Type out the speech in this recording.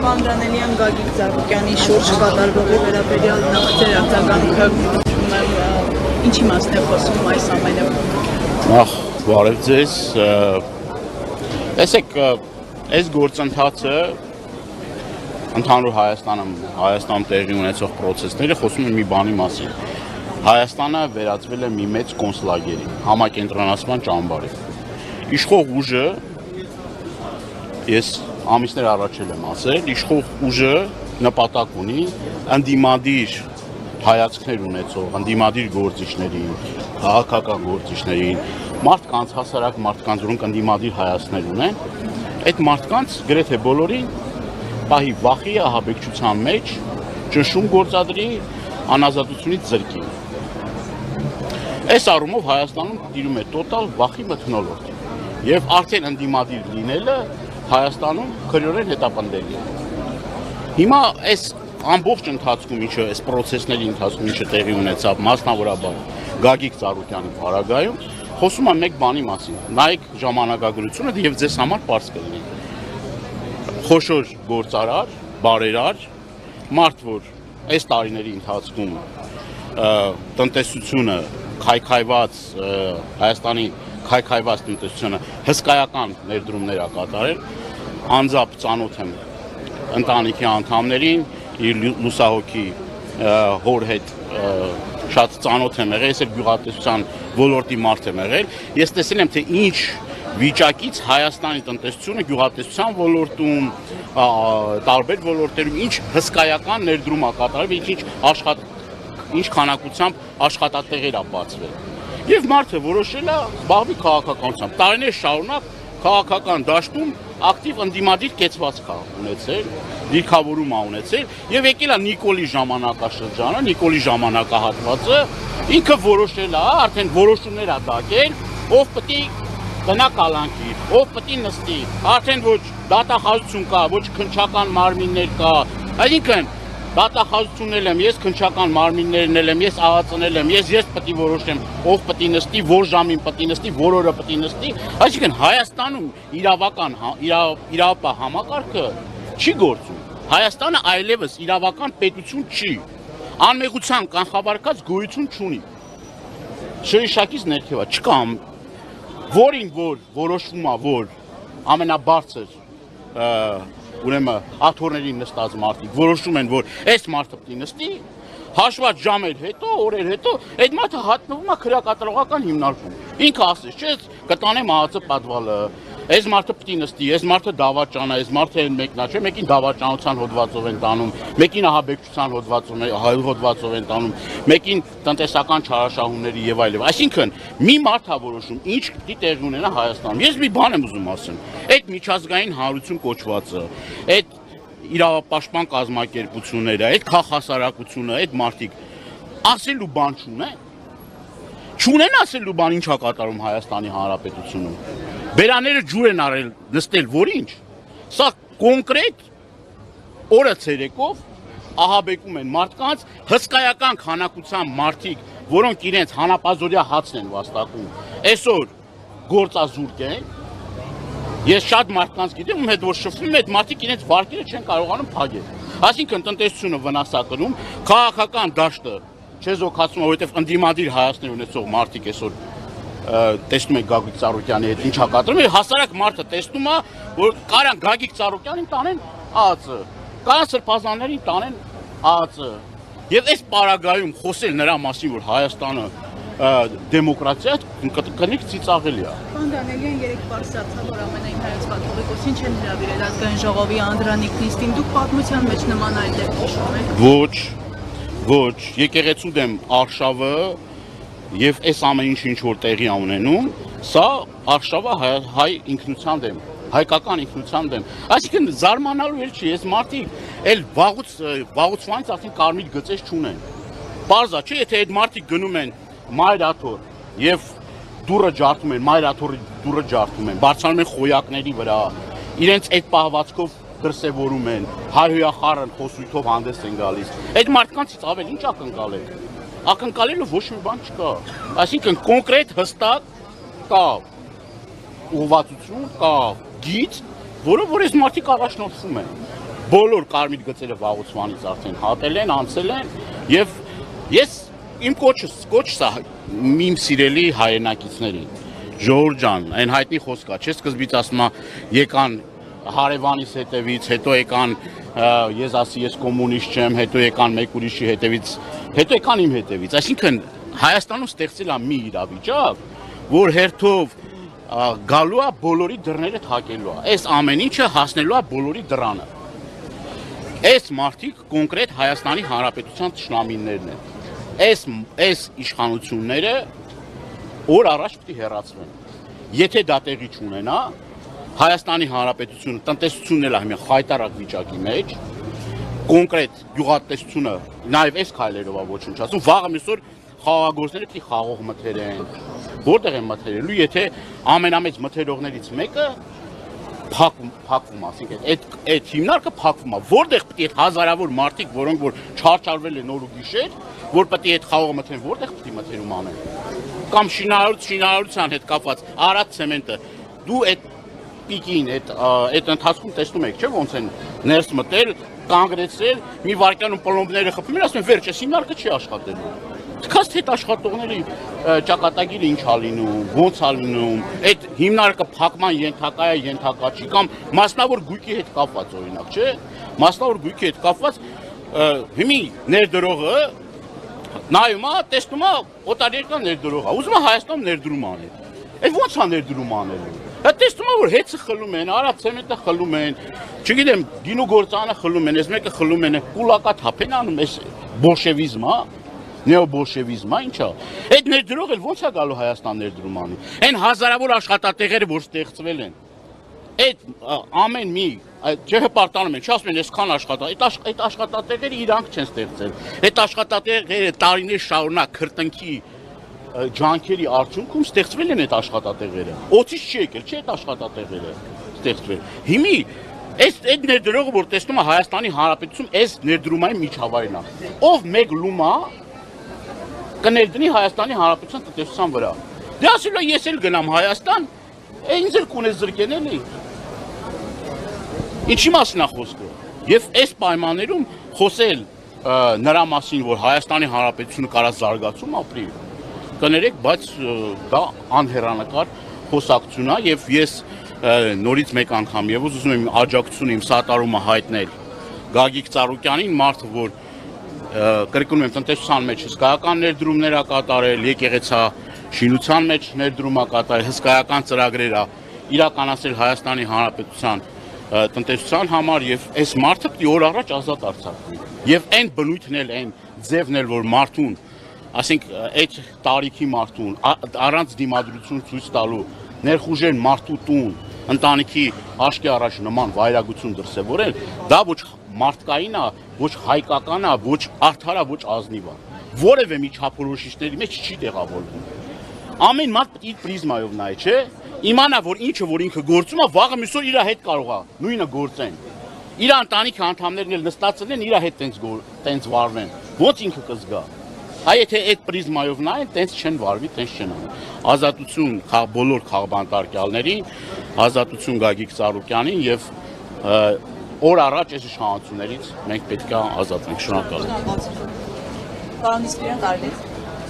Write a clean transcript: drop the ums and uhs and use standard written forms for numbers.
Պարոն Դանելյան, Գագիկ Ծառուկյանի շուրջ կատարվողի վերաբերյալ ձեր արձագանքը ինչի մասն է խոսում այս ամենը։ Ախ, բարև ձեզ։ Տեսեք, այս գործընթացը ընդհանուր Հայաստանում տեղի ունեցող process-ները խոսում են մի բանի մասին։ Հայաստանը վերածվել է մի մեծ կոնսուլագերի, համակենտրոնացման ճամբարի։ Իշխող ուժը, ես ամիսներ առաջ եմ ասել, իշխող ուժը նպատակ ունի ընդդիմադիր հայացքներ ունեցող, ընդդիմադիր գործիչներին, քաղաքական գործիչներին, մարդկանց, հասարակ մարդկանց, որոնք ընդդիմադիր հայացքներ ունեն, այդ մարդկանց գրեթե բոլորին պահի վախի ահաբեկչության մեջ ճնշում գործադրի, անազատությունից զրկի։ Այս առումով Հայաստանում տիրում է տոտալ վախի մթնոլորտ եւ արդեն ընդդիմադիր լինելը Հայաստանում քրեորեն հետապնդելի է։ Հիմա այս ամբողջ ընթացքում ինչը այս process-ների ընթացքում ինչը տեղի ունեցավ մասնավորաբար Գագիկ Ծառուկյանի պարագայում խոսում է մեկ բանի մասին։ Նայեք ժամանակագրությունը եւ ձեզ համար པարզ կլինի։ Խոշոր գործարար, բարերար, մարդ, որ այս տարիների ընթացքում տնտեսությունը քայքայված Հայաստանի քայքայված տնտեսությունը հսկայական ներդրումներ ա կատարել, անձամբ ծանոթ եմ ընտանիքի անդամներին, իր լուսահոգի հոր հետ շատ ծանոթ եմ եղել, ես էլ գյուղատնտեսության ոլորտի մարդ եմ եղել, ես տեսել եմ, թե ինչ վիճակից Հայաստանի տնտեսությունը գյուղատնտեսության ոլորտում, տարբեր ոլորտերում ինչ հսկայական ներդրում ա կատարել, ինչ քանակությամբ աշխատատեղեր ա բացվել։ Եվ մարդը որոշել է զբաղվի քաղաքականությամբ։ Տարիներ շարունակ քաղաքական դաշտում ակտիվ ընդդիմադիր կեցվածք ա ունեցել, դիրքավորում ա ունեցել եւ եկել է Նիկոլի ժամանակաշրջանը, Նիկոլի ժամանակահատվածը, ինքը որոշել է, արդեն որոշումներ ա դակել, ով պետք է գնա կալանքի, ով պետք է նստի, արդեն ոչ դատախազություն կա, ոչ քննչական մարմիններ կա, այսինքն դատախազությունն եմ, ես քննչական մարմիններն եմ, ես ԱԱԾ-ն եմ, ես պետք է որոշեմ, ով պետք է նստի, որ ժամին պետք է նստի, որ օրը պետք է նստի, այսինքն Հայաստանում իրավական իրավապահ համակարգը չի գործում։ Հայաստանը այլևս իրավական պետություն չի, անմեղության կանխավարկած գոյություն չունի։ Շրիշակից ներքև է, չկա որին որ որոշվում է, որ ամենաբարձր ուրեմն աթոռներին նստած մարդիկ որոշում են, որ այս մարդը պետք է նստի, հաշված ժամեր հետո, օրեր հետո, այդ մարդը հատնվում է քրեակատարողական հիմնարկում։ Ինքը ասես, չէ, կտանեմ ԱԱԾ պատվալը, այս մարդը պետք է նստի, այս մարդը դավաճան է, այս մարդը մեկնա, չէ, մեկին դավաճանության հոդվածով են տանում, մեկին ահաբեկչության հոդվածով են տանում, մեկին տնտեսական չարաշահումների եւ այլն։ Այսինքն մի մարդ է որոշում, ինչ պիտի տեղի ունենա Հայաստանում։ Ես մի բան եմ ուզում ասեմ։ Այդ միջազգային հանրություն կոչվածը, այդ իրավապաշտպան կազմակերպությունները, այդ քաղաքասարակությունը, այդ մարդիկ ասելու բան չունեն ասելու բան ինչ է կատարում Հայաստանի Հանրապետությունում։ Բերաները ջուր են արել նստել, որ ինչ։ Սա կոնկրետ օրը ցերեկով ահաբեկում են մարդկանց, հսկայական քանակությամբ մարդիկ, որոնք իրենց հանապազորյա հացն են վաստակում, այսօր գործազուրկ են։ Ես շատ մարդկանց գիտեմ, ում հետ որ շփվում եմ, այդ մարդիկ իրենց վարկերը չեն կարողանում փակել։ Այսինքն տնտեսությունը վնաս ա կրում, քաղաքական դաշտը չեզոքացնում, որովհետև ընդդիմադիր հայացքներ ունեցող մարդիկ այսօր տեսնում եք Գագիկ Ծառուկյանի հետ ինչ ա կատարում, հասարակ մարդը տեսնում է, որ կարան Գագիկ Ծառուկյանին տանեն ԱԱԾ, կարան սրբազաններին տանեն ԱԱԾ։ Եվ այս պարագայում խոսել նրա մասին, որ Հայաստանը դեմոկրատիա կնիկ ծիծաղելի է։ Պարոն Դանելյան, երեք պարզացա, որ ամենայն հայոց կաթողիկոսին չեն հրավիրել ազգային ժողովի Անդրանիկ նիստին, դուք պատմության մեջ նման այլ դեպք հիշում եք։ Ոչ, եկեղեցու դեմ արշավը եւ այս ամեն ինչ որ տեղի ա ունենում, սա արշավը հայ ինքնության դեմ, հայկական ինքնության դեմ։ Այսինքն զարմանալու էլ չի, այս մարդիկ էլ վաղուց արդեն կարմիր գծեր չունեն։ Պարզ է, չէ, եթե այդ մարդիկ գնում են մայրաթոռ եւ դուրը ջարդում են, մայրաթոռի դուրը ջարդում են, բարձրանում են խոյակների վրա, իրենց այդ պահվածքով դրսևորում են, հայհոյախառն խոսույթով հանդես են գալիս։ Այդ մարդկանցից ավել ինչ ակնկալել։ Ակնկալելու ոչ մի բան չկա։ Այսինքն կոնկրետ հստակ կա ուղղվածություն, կա գիծ, որը որ այս մարդիկ առաջնորդվում են։ բոլոր կարմիր գծերը վաղուցմանից արդեն հատել են, անցել են եւ ես իմ կոչս է իմ սիրելի հայրենակիցներին Ժողովուրդ ջան, այն հայտնի խոսքա, չէ՞ սկզբից ասում եկան հարևանիս հետևից, հետո եկան ես ասի ես կոմունիստ չեմ, հետո եկան մեկ ուրիշի հետևից, հետո եկան իմ հետևից, այսինքն Հայաստանում ստեղծել է մի իրավիճակ, որ հերթով գալու է բոլորի դռները թակելու է, այս ամեն ինչը հասնելու է բոլորի դռանը։ Այս մարդիկ կոնկրետ Հայաստանի Հանրապետության թշնամիներն են։ Այս իշխանությունները օր առաջ պետք է հեռացվեն։ Եթե դա տեղի չունենա, Հայաստանի Հանրապետությունը տնտեսությունն էլ է հիմա խայտարակ վիճակի մեջ, կոնկրետ գյուղատնտեսությունը նաև այս քայլերով է ոչնչացում, վաղը միսօր խաղաղագործները պետք է խաղող մթերեն, որտեղ են մթերելու, եթե ամենամեծ մթերողներից մեկը փակվում, ասենք այդ հիմնարկը փակվում է, որտեղ պետք է հազարավոր մարդիկ, որոնք որ չարչարվել են օր ու գիշեր, որ պետք է այդ խաղող մթերեն, որտեղ պետք է մթերում անեն։ Կամ շինարարության հետ կապված Արադ ցեմենտը, դու այդ պիկին, այդ ընթացքում տեսնում եք, չէ՞ ոնց են ներս մտել, կանգնեցել, մի վայրկյանում պլոմբները խփում են, ասում են վերջ, այս հիմնարկը չի աշխատելու։ Թքած թե աշխատողների ճակատագիրը ինչ ա լինում, ոնց ա լինում, այդ հիմնարկը փակման ենթակա է, ենթակա չի, կամ մասնավոր գույքի հետ կապված օրինակ, չէ՞։ Մասնավոր գույքի հետ կապված հիմի ներդրողը նայում է, տեսնում է օտարերկրյա ներդրող է, ուզում է Հայաստանում ներդրում անել։ Այդ ո՞նց է ներդրում անելու։ Դա տեսնում է որ հեծը խլում են, Արադ ցեմենտը խլում են, չգիտեմ, գինու գործանը խլում են, այս մեկը խլում են, կուլակա թափեն անում, այս բոլշևիզմը, նեոբոլշևիզմը, ինչա։ Այդ ներդրողը ո՞նց է գալու Հայաստան ներդրում անի։ Այն հազարավոր աշխատատեղերը, որ ստեղծվել են, այդ ամեն մի չհպարտանում են, չասում են այսքան այդ աշխատատեղերը իրանք չեն ստեղծել։ Այդ աշխատատեղերը տարիներ շարունակ քրտնքի ջանքերի արդյունքում ստեղծվել են այդ աշխատատեղերը։ Օծից չի եկել, չէ՞ այդ աշխատատեղերը ստեղծվել։ Հիմի այդ ներդրողը, որ տեսնում է Հայաստանի Հանրապետություն, այս ներդրումային միջավայրն է։ Ով մեկ լումա կներդնի Հայաստանի Հանրապետության տնտեսության վրա։ Դե ասել է ես էլ գնամ Հայաստան, ինձ էլ կունես զրկեն էլի։ Ինչի մասին է խոսքը։ Եվ այս պայմաններում խոսել նրա մասին, որ Հայաստանի Հանրապետությունը կարա զարգացում ապրի, կներեք, բայց դա անհեռանկար խոսակցություն է եւ ես նորից մեկ անգամ եւս ուզում եմ աջակցություն իմ սատարումը հայտնել Գագիկ Ծառուկյանին, մարդը, որ կրկնում եմ, տնտեսության մեջ հսկայական ներդրումներ ա կատարել, եկեղեցա շինության մեջ ներդրում ա կատարել, հսկայական ծրագրեր ա իրականացրել Հայաստանի Հանրապետության տնտեսության համար եւ այս մարդը պիտի օր առաջ ազատ արձակվի։ Եվ այն բնույթն էլ, այն ձևն էլ, որ մարդուն, ասենք այդ տարիքի մարդուն առանց դիմադրություն ցույց տալու ներխուժեն մարդու տուն, ընտանիքի աշկի առաջ նման վայրագություն դրսևորել, դա ոչ մարդկային է, ոչ հայկական է, ոչ արդար է, ոչ ազնիվ է։ Որևէ մի չափորոշիչների մեջ չի տեղավորվում։ Ամեն մարդ իր պրիզմայով նայ, չէ՞։ Իմանա, որ ինչը որ ինքը գործում է, վաղը միսօր իր հետ կարող է նույնը գործեն։ Իր ընտանիքի անդամներն էլ նստածել են իր հետ տենց վարվեն։ Ոնց ինքը կզգա։ Այ եթե այդ պրիզմայով նայեն, տենց չեն վարվի, տենց չեն անի։ Ազատություն բոլոր խաղբանտարկյալներին, ազատություն Գագիկ Ծառուկյանին եւ օր առաջ այս իշխանություններից մենք պետք է ազատվենք։ Շնորհակալ եմ։ Պարոն Իսպիրյան, կարելի է